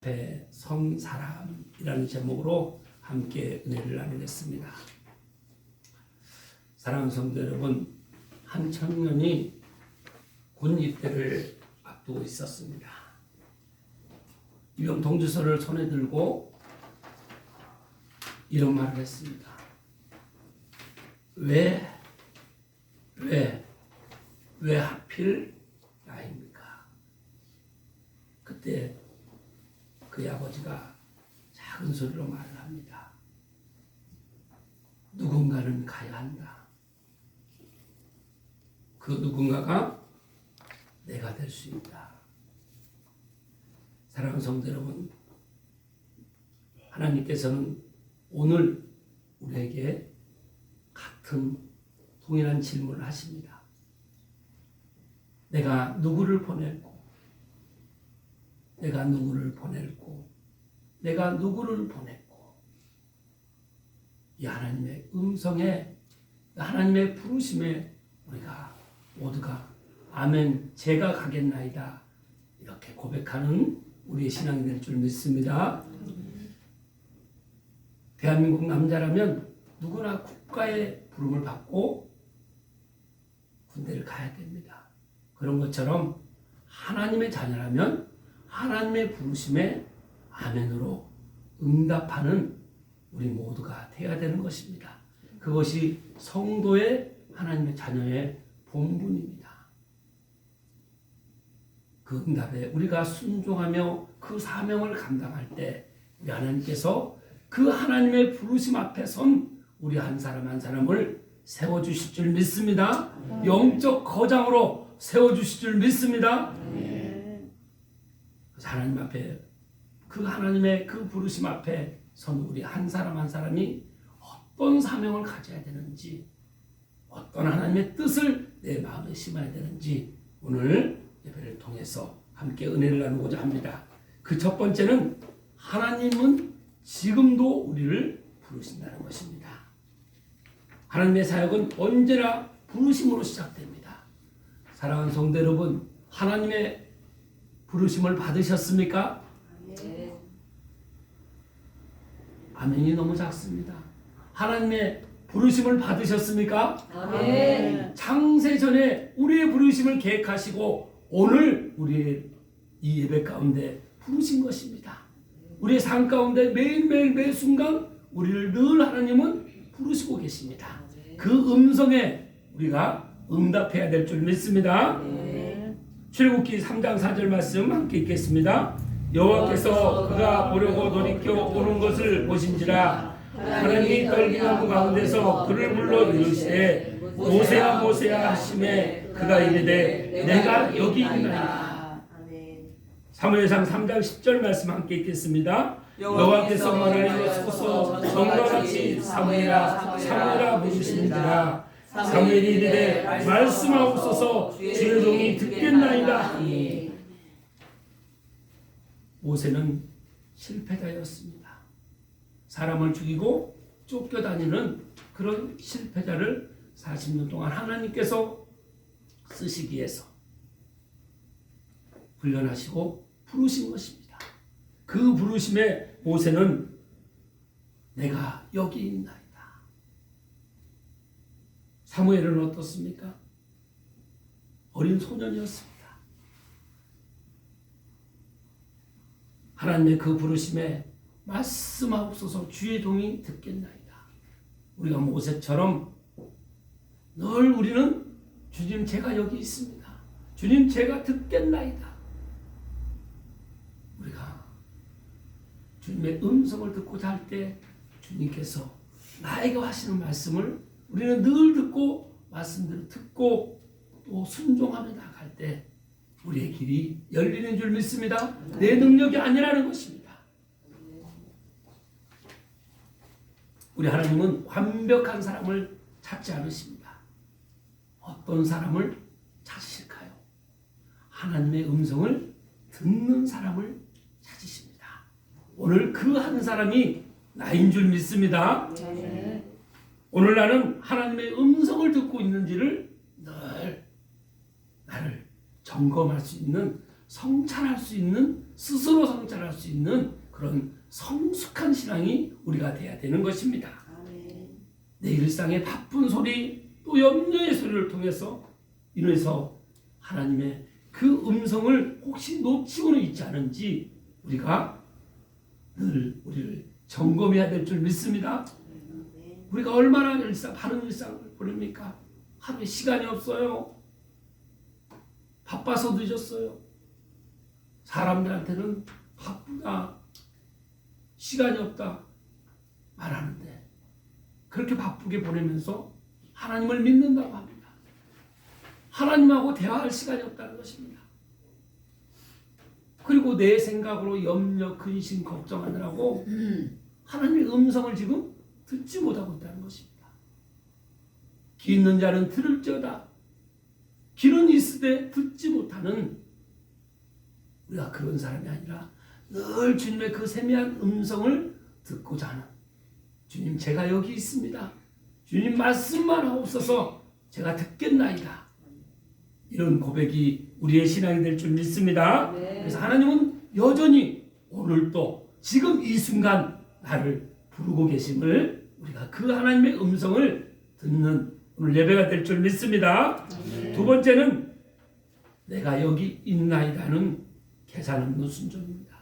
앞에 선 사람이라는 제목으로 함께 은혜를 나누겠습니다. 사랑하는 성도 여러분, 한 청년이 군 입대를 앞두고 있었습니다. 입영 통지서를 손에 들고 이런 말을 했습니다. 왜 하필 나입니까? 그때 그의 아버지가 작은 소리로 말을 합니다. 누군가는 가야 한다. 그 누군가가 내가 될 수 있다. 사랑하는 성도 여러분, 하나님께서는 오늘 우리에게 같은 동일한 질문을 하십니다. 내가 누구를 보낼고, 내가 누구를 보낼고, 내가 누구를 보냈고, 이 하나님의 음성에, 하나님의 부르심에 우리가 모두가 아멘, 제가 가겠나이다 이렇게 고백하는 우리의 신앙이 될 줄 믿습니다. 대한민국 남자라면 누구나 국가의 부름을 받고 군대를 가야 됩니다. 그런 것처럼 하나님의 자녀라면 하나님의 부르심에 아멘으로 응답하는 우리 모두가 되어야 되는 것입니다. 그것이 성도의 하나님의 자녀의 본분입니다. 그 응답에 우리가 순종하며 그 사명을 감당할 때 우리 하나님께서 그 하나님의 부르심 앞에 선 우리 한 사람 한 사람을 세워주실 줄 믿습니다. 영적 거장으로 세워주실 줄 믿습니다. 하나님 앞에, 그 하나님의 그 부르심 앞에 선 우리 한 사람 한 사람이 어떤 사명을 가져야 되는지, 어떤 하나님의 뜻을 내 마음에 심어야 되는지 오늘 예배를 통해서 함께 은혜를 나누고자 합니다. 그 첫 번째는 하나님은 지금도 우리를 부르신다는 것입니다. 하나님의 사역은 언제나 부르심으로 시작됩니다. 사랑하는 성도 여러분, 하나님의 부르심을 받으셨습니까? 네. 아멘이 너무 작습니다. 하나님의 부르심을 받으셨습니까? 아멘. 창세전에 우리의 부르심을 계획하시고 오늘 우리의 이 예배 가운데 부르신 것입니다. 우리의 삶 가운데 매일매일 매 순간 우리를 늘 하나님은 부르시고 계십니다. 그 음성에 우리가 응답해야 될 줄 믿습니다. 출애굽기 3장 4절 말씀 함께 읽겠습니다. 여호와께서 그가 보려고 돌이켜 오는 것을 보신지라 하나님이 떨기나무 가운데서 그를 불러 이르시되 모세야 모세야 하시매 그가 이르되 내가 여기 있나이다. 사무엘상 3장 10절 말씀 함께 읽겠습니다. 여호와께서 말하여서서 정과같이 사무엘아 사무엘아 부르시니라. 사무엘이 이르되 말씀하옵소서 주의 종이 듣겠나이다 하니. 모세는 실패자였습니다. 사람을 죽이고 쫓겨다니는 그런 실패자를 40년 동안 하나님께서 쓰시기 위해서 훈련하시고 부르신 것입니다. 그 부르심에 모세는 내가 여기 있나이다. 사무엘은 어떻습니까? 어린 소년이었습니다. 하나님의 그 부르심에 말씀하옵소서 주의 종이 듣겠나이다. 우리가 모세처럼 늘 우리는 주님 제가 여기 있습니다. 주님 제가 듣겠나이다. 우리가 주님의 음성을 듣고자 할 때 주님께서 나에게 하시는 말씀을 우리는 늘 듣고 말씀대로 듣고 또 순종하며 나갈 때 우리의 길이 열리는 줄 믿습니다. 내 능력이 아니라는 것입니다. 우리 하나님은 완벽한 사람을 찾지 않으십니다. 어떤 사람을 찾으실까요? 하나님의 음성을 듣는 사람을 찾으십니다. 오늘 그 한 사람이 나인 줄 믿습니다. 오늘 나는 하나님의 음성을 듣고 있는지를 늘 나를 점검할 수 있는, 성찰할 수 있는 스스로 성찰할 수 있는 그런 성숙한 신앙이 우리가 돼야 되는 것입니다. 내 일상의 바쁜 소리 또 염려의 소리를 통해서 인해서 하나님의 그 음성을 혹시 놓치고는 있지 않은지 우리가 늘 우리를 점검해야 될 줄 믿습니다. 우리가 얼마나 바른 일상을 보냅니까? 하루에 시간이 없어요. 바빠서 늦었어요. 사람들한테는 바쁘다, 시간이 없다 말하는데 그렇게 바쁘게 보내면서 하나님을 믿는다고 합니다. 하나님하고 대화할 시간이 없다는 것입니다. 그리고 내 생각으로 염려, 근심, 걱정하느라고 하나님의 음성을 지금 듣지 못하고 있다는 것입니다. 귀 있는 자는 들을지어다. 귀는 있으되 듣지 못하는 우리가 그런 사람이 아니라 늘 주님의 그 세미한 음성을 듣고자 하는 주님, 제가 여기 있습니다. 주님 말씀만 하옵소서 제가 듣겠나이다. 이런 고백이 우리의 신앙이 될 줄 믿습니다. 그래서 하나님은 여전히 오늘도 지금 이 순간 나를 부르고 계심을 우리가 그 하나님의 음성을 듣는 오늘 예배가 될 줄 믿습니다. 두 번째는 내가 여기 있나이다는 계산 없는 순종입니다.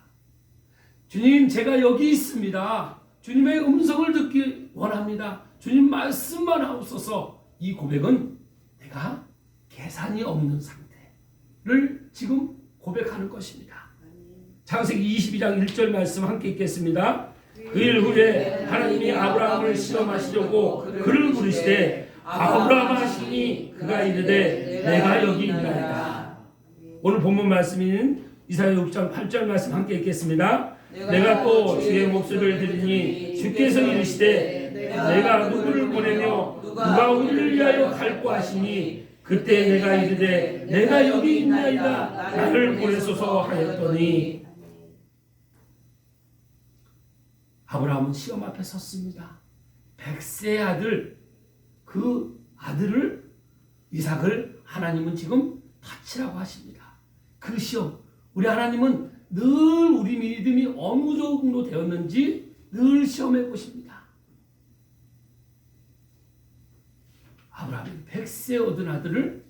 주님, 제가 여기 있습니다. 주님의 음성을 듣기 원합니다. 주님 말씀만 하옵소서. 이 고백은 내가 계산이 없는 상태를 지금 고백하는 것입니다. 창세기 22장 1절 말씀 함께 읽겠습니다. 그 일 후에 하나님이 아브라함을 시험하시려고 그를 부르시되 아브라함 하시니 그가 이르되 내가 여기 있나이다. 오늘 본문 말씀인 이사야 6장 8절 말씀 함께 읽겠습니다. 내가 또 주의 목소리를 들으니 주께서 이르시되 내가 누구를 보내며 누가 우리를 위하여 갈고 하시니 그때 내가 이르되 내가 여기 있나이다 나를 보내소서 하였더니 아브라함은 시험 앞에 섰습니다. 백세의 아들, 그 아들을 이삭을 하나님은 지금 바치라고 하십니다. 그 시험, 우리 하나님은 늘 우리 믿음이 어느 정도 되었는지 늘 시험해 보십니다. 아브라함이 백세 얻은 아들을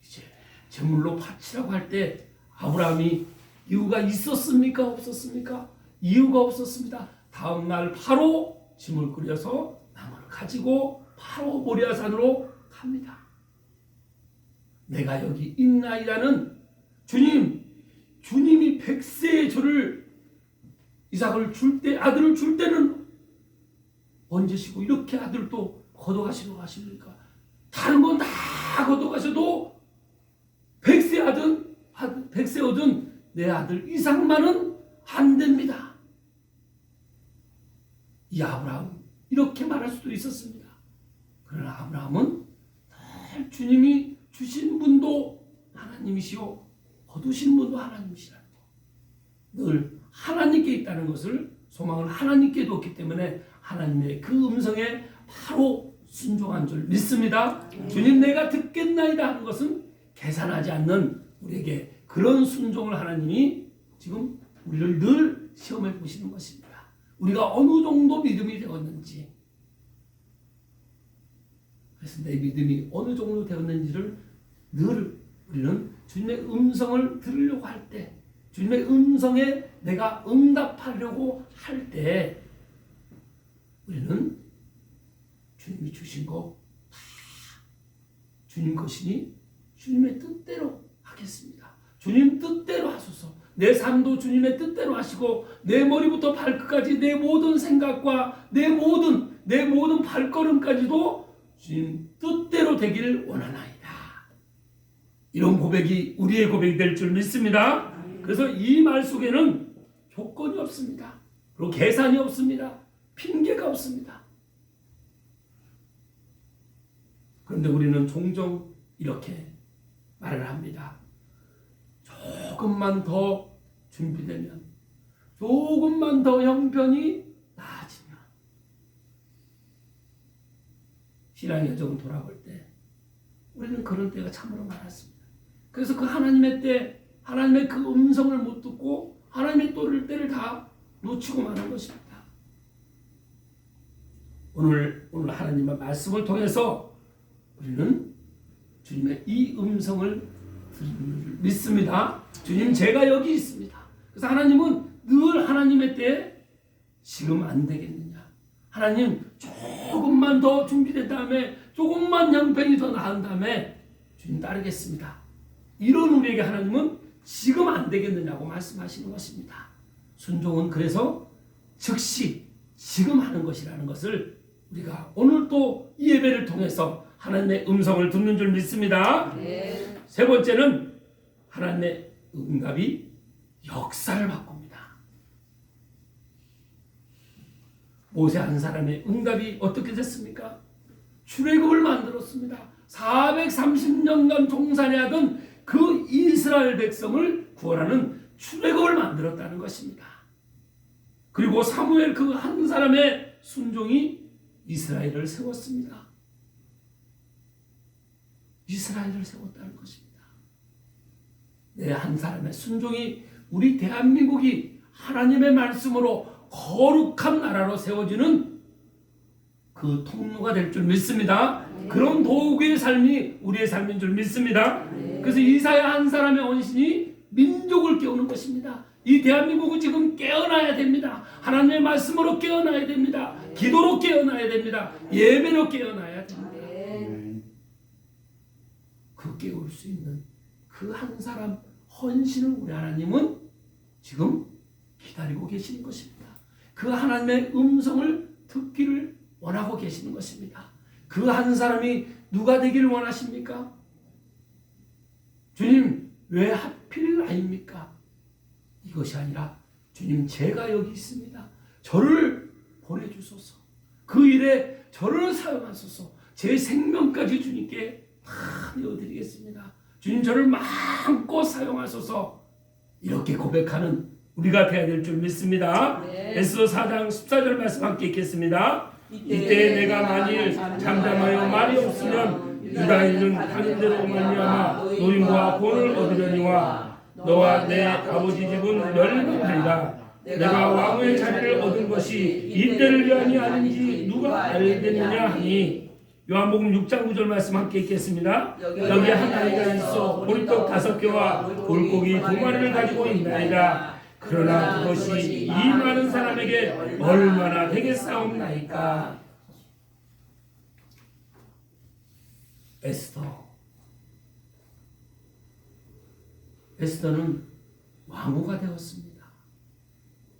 이제 제물로 바치라고 할 때 아브라함이 이유가 있었습니까? 없었습니까? 이유가 없었습니다. 다음날 바로 짐을 꾸려서 나무를 가지고 바로 모리아산으로 갑니다. 내가 여기 있나이라는 주님이 백세의 저를 이삭을 줄 때, 아들을 줄 때는 언제시고 이렇게 아들을 또 거둬가시려고 하십니까? 다른 건 다 거둬가셔도 백세 얻은 내 아들 이삭만은 안 됩니다. 이 아브라함 이렇게 말할 수도 있었습니다. 그러나 아브라함은 늘 주님이 주신 분도 하나님이시오 거두신 분도 하나님이시라는 거. 늘 하나님께 있다는 것을 소망을 하나님께 뒀기 때문에 하나님의 그 음성에 바로 순종한 줄 믿습니다. 주님 내가 듣겠나이다 하는 것은 계산하지 않는 우리에게 그런 순종을 하나님이 지금 우리를 늘 시험해 보시는 것입니다. 우리가 어느 정도 믿음이 되었는지, 그래서 내 믿음이 어느 정도 되었는지를 늘 우리는 주님의 음성을 들으려고 할 때, 주님의 음성에 내가 응답하려고 할 때 우리는 주님이 주신 거 다 주님 것이니 주님의 뜻대로 하겠습니다. 주님 뜻대로 하소서. 내 삶도 주님의 뜻대로 하시고 내 머리부터 발끝까지 내 모든 생각과 내 모든 발걸음까지도 주님 뜻대로 되기를 원하나이다. 이런 고백이 우리의 고백이 될 줄 믿습니다. 그래서 이 말 속에는 조건이 없습니다. 그리고 계산이 없습니다. 핑계가 없습니다. 그런데 우리는 종종 이렇게 말을 합니다. 조금만 더 준비되면, 조금만 더 형편이 나아지면, 신앙의 여정을 돌아볼 때 우리는 그런 때가 참으로 많았습니다. 그래서 그 하나님의 때, 하나님의 그 음성을 못 듣고 하나님의 때를 다 놓치고 마는 것입니다. 오늘 하나님의 말씀을 통해서 우리는 주님의 이 음성을 들은 줄 믿습니다. 주님, 제가 여기 있습니다. 그래서 하나님은 늘 하나님의 때에 지금 안 되겠느냐, 하나님 조금만 더 준비된 다음에, 조금만 형편이 더 나은 다음에 주님 따르겠습니다, 이런 우리에게 하나님은 지금 안 되겠느냐고 말씀하시는 것입니다. 순종은 그래서 즉시 지금 하는 것이라는 것을 우리가 오늘 또 이 예배를 통해서 하나님의 음성을 듣는 줄 믿습니다. 네. 세 번째는 하나님의 응답이 역사를 바꿉니다. 모세 한 사람의 응답이 어떻게 됐습니까? 출애굽을 만들었습니다. 430년간 종살이하던 그 이스라엘 백성을 구원하는 출애굽을 만들었다는 것입니다. 그리고 사무엘 그 한 사람의 순종이 이스라엘을 세웠습니다. 이스라엘을 세웠다는 것입니다. 내 한 사람의 순종이 우리 대한민국이 하나님의 말씀으로 거룩한 나라로 세워지는 그 통로가 될 줄 믿습니다. 그런 도구의 삶이 우리의 삶인 줄 믿습니다. 그래서 이사야 한 사람의 헌신이 민족을 깨우는 것입니다. 이 대한민국은 지금 깨어나야 됩니다. 하나님의 말씀으로 깨어나야 됩니다. 기도로 깨어나야 됩니다. 예배로 깨어나야 됩니다. 그 깨울 수 있는 그 한 사람 헌신을 우리 하나님은 지금 기다리고 계시는 것입니다. 그 하나님의 음성을 듣기를 원하고 계시는 것입니다. 그 한 사람이 누가 되기를 원하십니까? 주님, 왜 하필 나입니까? 이것이 아니라 주님, 제가 여기 있습니다. 저를 보내주소서. 그 일에 저를 사용하소서. 제 생명까지 주님께 다 내어드리겠습니다. 주님, 저를 마음껏 사용하소서. 이렇게 고백하는 우리가 되어야 될 줄 믿습니다. 에스더 4장 14절 말씀 함께 읽겠습니다. 이때 내가 만일 잠잠하여 말이 없으면 유다인은 하는 대로 말미암아 노임과 본을 얻으려니와 너와 내 아버지 집은 멸망하리라. 내가 왕의 자리를 얻은 것이 이때를 위함이 아닌지 누가 알겠느냐 하니. 요한복음 6장 9절 말씀 함께 읽겠습니다. 여기 한 아이가 있어 보리떡 5개와 돌고기 2마리를 가지고 있나이다. 그러나 그것이 이 많은 사람에게 얼마나 되겠사옵나이까. 에스더는 왕후가 되었습니다.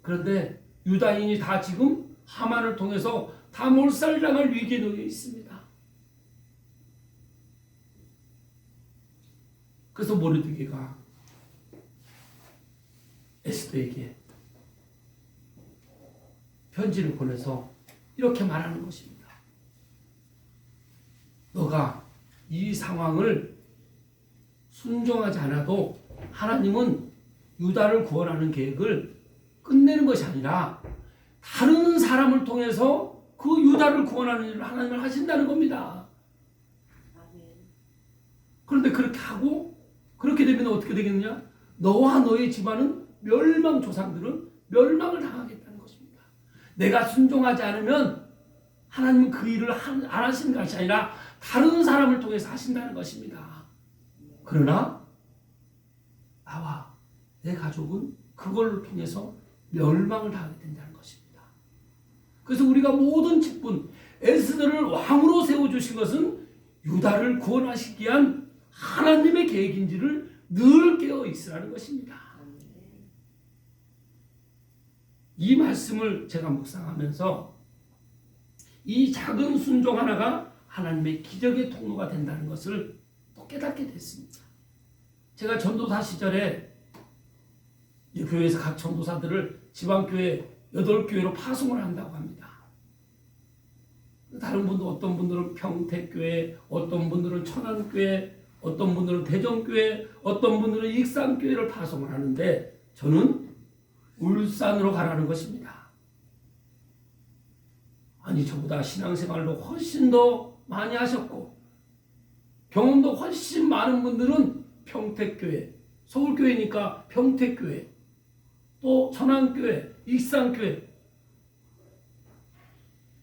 그런데 유다인이 다 지금 하만을 통해서 다 몰살당할 위기에 놓여 있습니다. 그래서 모르드게가 에스더에게 편지를 보내서 이렇게 말하는 것입니다. 너가 이 상황을 순종하지 않아도 하나님은 유다를 구원하는 계획을 끝내는 것이 아니라 다른 사람을 통해서 그 유다를 구원하는 일을 하나님을 하신다는 겁니다. 그런데 그렇게 하고 그렇게 되면 어떻게 되겠느냐? 너와 너의 집안은 멸망, 조상들은 멸망을 당하겠다는 것입니다. 내가 순종하지 않으면 하나님은 그 일을 안 하시는 것이 아니라 다른 사람을 통해서 하신다는 것입니다. 그러나 나와 내 가족은 그걸 통해서 멸망을 당하게 된다는 것입니다. 그래서 우리가 모든 직분, 에스더를 왕으로 세워주신 것은 유다를 구원하시기 위한 하나님의 계획인지를 늘 깨어 있으라는 것입니다. 이 말씀을 제가 묵상하면서 이 작은 순종 하나가 하나님의 기적의 통로가 된다는 것을 또 깨닫게 됐습니다. 제가 전도사 시절에 이 교회에서 각 전도사들을 지방교회 8교회로 파송을 한다고 합니다. 다른 분도 어떤 분들은 평택교회, 어떤 분들은 천안교회, 어떤 분들은 대전교회, 어떤 분들은 익산교회를 파송을 하는데 저는 울산으로 가라는 것입니다. 아니, 저보다 신앙생활도 훨씬 더 많이 하셨고 경험도 훨씬 많은 분들은 평택교회, 서울교회니까 평택교회, 또 천안교회, 익산교회,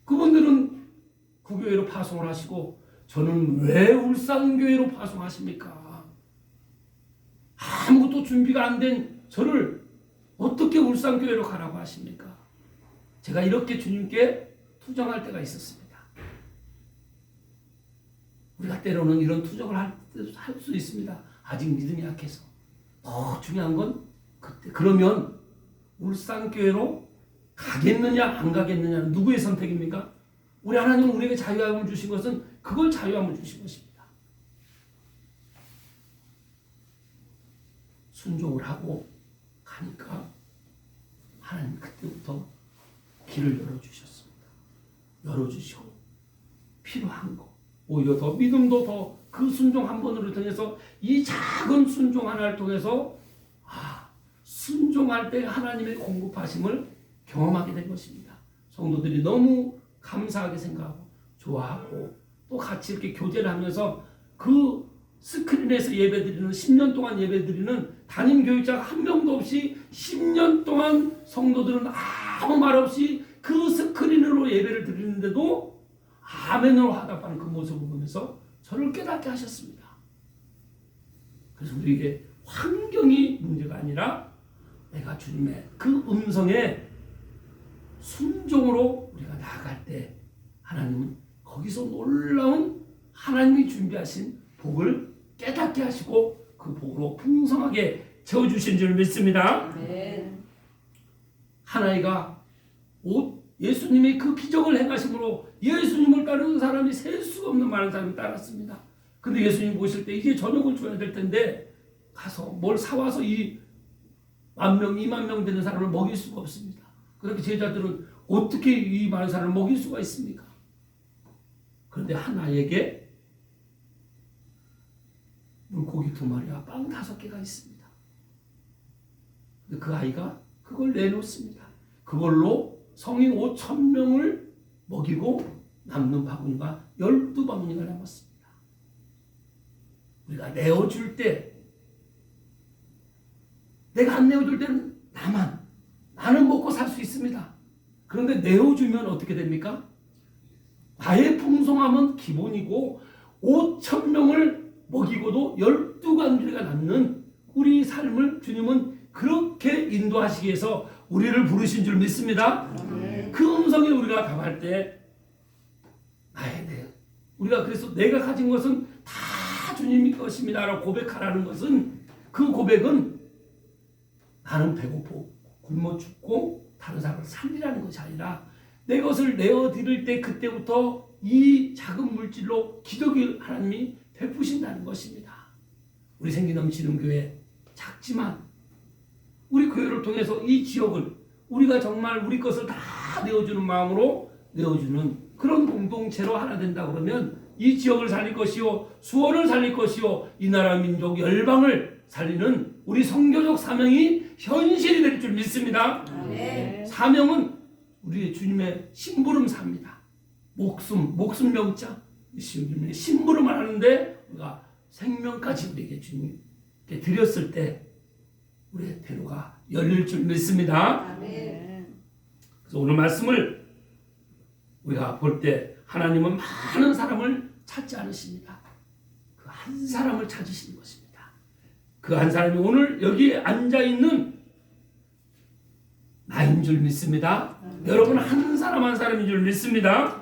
그분들은 그 교회로 파송을 하시고 저는 왜 울산교회로 파송하십니까? 아무것도 준비가 안 된 저를 어떻게 울산교회로 가라고 하십니까? 제가 이렇게 주님께 투정할 때가 있었습니다. 우리가 때로는 이런 투정을 할 수 있습니다. 아직 믿음이 약해서. 더 중요한 건 그때 그러면 울산교회로 가겠느냐 안 가겠느냐는 누구의 선택입니까? 우리 하나님은 우리에게 자유함을 주신 것은 그걸 자유함을 주신 것입니다. 순종을 하고 가니까 하나님 그때부터 길을 열어주셨습니다. 열어주시고 필요한 거 오히려 더 믿음도 더 그 순종 한 번으로 통해서 이 작은 순종 하나를 통해서 순종할 때 하나님의 공급하심을 경험하게 된 것입니다. 성도들이 너무 감사하게 생각하고 좋아하고 또 같이 이렇게 교제를 하면서 그 스크린에서 예배드리는 10년 동안 예배드리는 담임 교육자가 한 명도 없이 10년 동안 성도들은 아무 말 없이 그 스크린으로 예배를 드리는데도 아멘으로 화답하는 그 모습을 보면서 저를 깨닫게 하셨습니다. 그래서 우리에게 환경이 문제가 아니라 내가 주님의 그 음성에 순종으로 우리가 나아갈 때 하나님은 거기서 놀라운 하나님이 준비하신 복을 깨닫게 하시고 그 복으로 풍성하게 채워주신 줄 믿습니다. 네. 하나이가 예수님이 그 기적을 행하심으로 예수님을 따르는 사람이 셀 수가 없는 많은 사람이 따랐습니다. 근데 예수님 보실 때 이게 저녁을 줘야 될 텐데 가서 뭘 사와서 이 10,000명, 20,000명 되는 사람을 먹일 수가 없습니다. 그렇게 제자들은 어떻게 이 많은 사람을 먹일 수가 있습니까? 그런데 한 아이에게 물고기 2마리와 빵 5개가 있습니다. 근데 그 아이가 그걸 내놓습니다. 그걸로 성인 5,000명을 먹이고 남는 바구니가 12바구니가 남았습니다. 우리가 내어줄 때 내가 안 내어줄 때는 나는 먹고 살 수 있습니다. 그런데 내어주면 어떻게 됩니까? 나의 풍성함은 기본이고 5,000명을 먹이고도 12바구니가 남는 우리 삶을 주님은 그렇게 인도하시기 위해서 우리를 부르신 줄 믿습니다. 그 음성에 우리가 답할 때 우리가 그래서 내가 가진 것은 다 주님이 것입니다 라고 고백하라는 것은 그 고백은 나는 배고프고 굶어 죽고 다른 사람을 살리라는 것이 아니라 내 것을 내어드릴 때 그때부터 이 작은 물질로 기적을 하나님이 베푸신다는 것입니다. 우리 생기 넘치는 교회 작지만 우리 교회를 통해서 이 지역을 우리가 정말 우리 것을 다 내어주는 마음으로 내어주는 그런 공동체로 하나 된다 그러면 이 지역을 살릴 것이요 수원을 살릴 것이요 이 나라 민족 열방을 살리는 우리 선교적 사명이 현실이 될 줄 믿습니다. 사명은 우리의 주님의 심부름사입니다. 목숨 명자 주님의 심부름을 하는데 우리가 생명까지 우리에게 주님께 드렸을 때 우리의 대로가 열릴 줄 믿습니다. 그래서 오늘 말씀을 우리가 볼 때 하나님은 많은 사람을 찾지 않으십니다. 그 한 사람을 찾으시는 것입니다. 그 한 사람이 오늘 여기에 앉아있는 나인 줄 믿습니다. 여러분 한 사람 한 사람인 줄 믿습니다.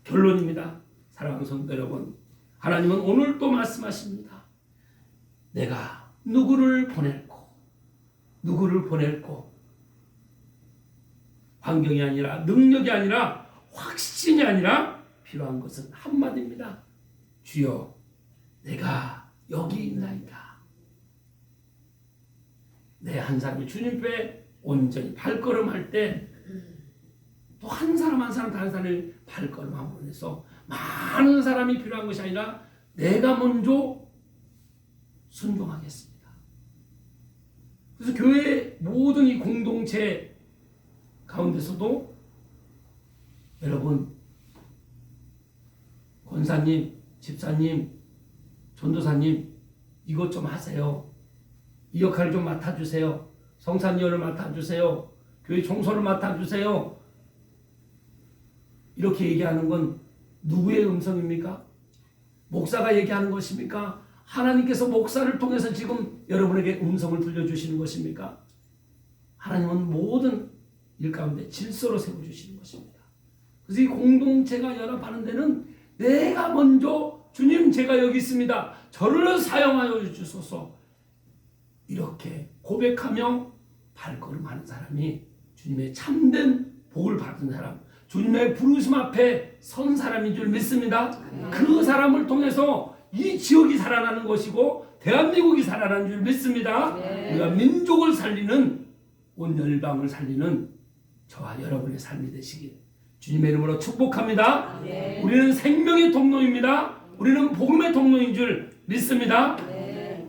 결론입니다. 사랑하는 성도 여러분, 하나님은 오늘 또 말씀하십니다. 내가 누구를 보낼고 환경이 아니라 능력이 아니라 확신이 아니라 필요한 것은 한마디입니다. 주여 내가 여기 있나이다. 내 한 사람이 주님께 온전히 발걸음할 때 또 한 사람 한 사람 다른 사람을 발걸음함으로 해서 많은 사람이 필요한 것이 아니라 내가 먼저 순종하겠습니다. 그래서 교회 모든 이 공동체 가운데서도 여러분 권사님, 집사님, 전도사님 이것 좀 하세요. 이 역할을 좀 맡아주세요. 성산위원을 맡아주세요. 교회 총소를 맡아주세요. 이렇게 얘기하는 건 누구의 음성입니까? 목사가 얘기하는 것입니까? 하나님께서 목사를 통해서 지금 여러분에게 음성을 들려주시는 것입니까? 하나님은 모든 일 가운데 질서로 세워주시는 것입니다. 그래서 이 공동체가 연합하는 데는 내가 먼저 주님 제가 여기 있습니다. 저를 사용하여 주소서. 이렇게 고백하며 발걸음하는 사람이 주님의 참된 복을 받은 사람, 주님의 부르심 앞에 선 사람인 줄 믿습니다. 그 사람을 통해서 이 지역이 살아나는 것이고 대한민국이 살아나는 줄 믿습니다. 우리가 민족을 살리는, 온 열방을 살리는 저와 여러분의 삶이 되시길 주님의 이름으로 축복합니다. 우리는 생명의 통로입니다. 우리는 복음의 통로인 줄 믿습니다.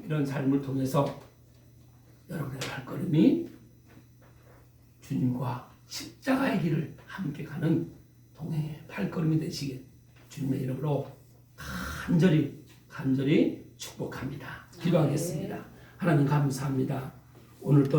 이런 삶을 통해서 여러분의 발걸음이 주님과 십자가의 길을 함께 가는 동행의 발걸음이 되시길 주님의 이름으로 간절히 축복합니다. 기도하겠습니다. 하나님 감사합니다. 오늘 또